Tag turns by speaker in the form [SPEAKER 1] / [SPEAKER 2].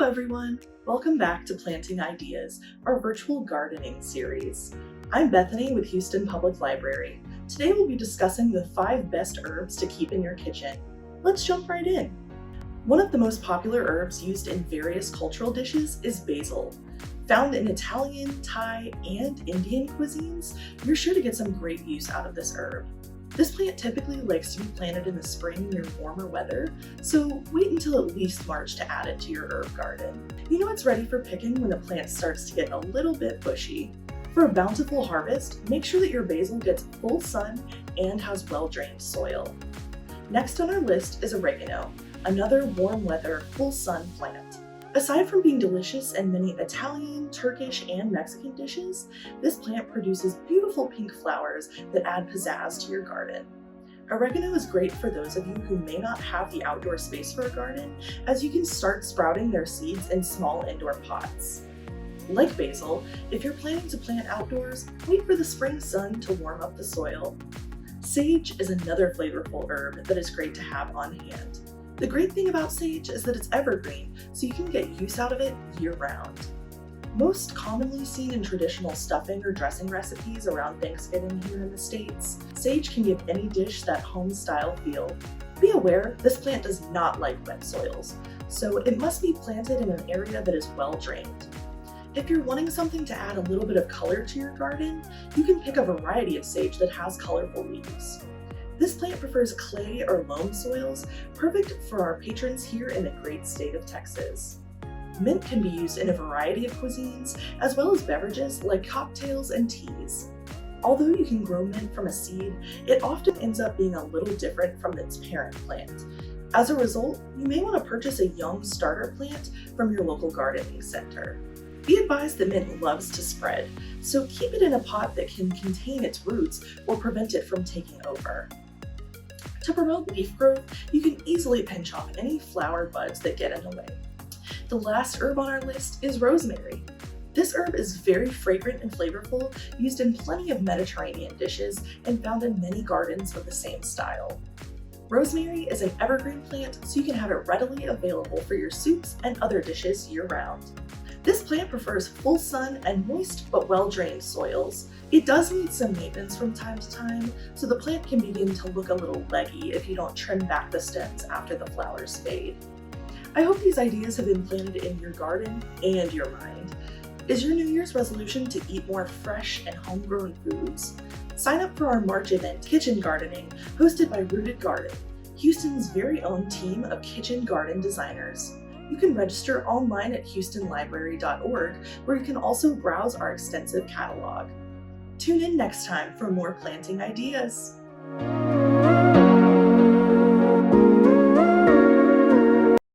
[SPEAKER 1] everyone! Welcome back to Planting Ideas, our virtual gardening series. I'm Bethany with Houston Public Library. Today we'll be discussing the 5 best herbs to keep in your kitchen. Let's jump right in. One of the most popular herbs used in various cultural dishes is basil. Found in Italian, Thai, and Indian cuisines, you're sure to get some great use out of this herb. This plant typically likes to be planted in the spring near warmer weather, so wait until at least March to add it to your herb garden. You know it's ready for picking when the plant starts to get a little bit bushy. For a bountiful harvest, make sure that your basil gets full sun and has well-drained soil. Next on our list is oregano, another warm weather, full sun plant. Aside from being delicious in many Italian, Turkish, and Mexican dishes, this plant produces beautiful pink flowers that add pizzazz to your garden. Oregano is great for those of you who may not have the outdoor space for a garden, as you can start sprouting their seeds in small indoor pots. Like basil, if you're planning to plant outdoors, wait for the spring sun to warm up the soil. Sage is another flavorful herb that is great to have on hand. The great thing about sage is that it's evergreen, so you can get use out of it year-round. Most commonly seen in traditional stuffing or dressing recipes around Thanksgiving here in the States, sage can give any dish that home-style feel. Be aware, this plant does not like wet soils, so it must be planted in an area that is well-drained. If you're wanting something to add a little bit of color to your garden, you can pick a variety of sage that has colorful leaves. This plant prefers clay or loam soils, perfect for our patrons here in the great state of Texas. Mint can be used in a variety of cuisines, as well as beverages like cocktails and teas. Although you can grow mint from a seed, it often ends up being a little different from its parent plant. As a result, you may want to purchase a young starter plant from your local gardening center. Be advised that mint loves to spread, so keep it in a pot that can contain its roots or prevent it from taking over. To promote leaf growth, you can easily pinch off any flower buds that get in the way. The last herb on our list is rosemary. This herb is very fragrant and flavorful, used in plenty of Mediterranean dishes and found in many gardens of the same style. Rosemary is an evergreen plant, so you can have it readily available for your soups and other dishes year-round. This plant prefers full sun and moist but well-drained soils. It does need some maintenance from time to time, so the plant can begin to look a little leggy if you don't trim back the stems after the flowers fade. I hope these ideas have been planted in your garden and your mind. Is your New Year's resolution to eat more fresh and homegrown foods? Sign up for our March event, Kitchen Gardening, hosted by Rooted Garden, Houston's very own team of kitchen garden designers. You can register online at houstonlibrary.org, where you can also browse our extensive catalog. Tune in next time for more planting ideas.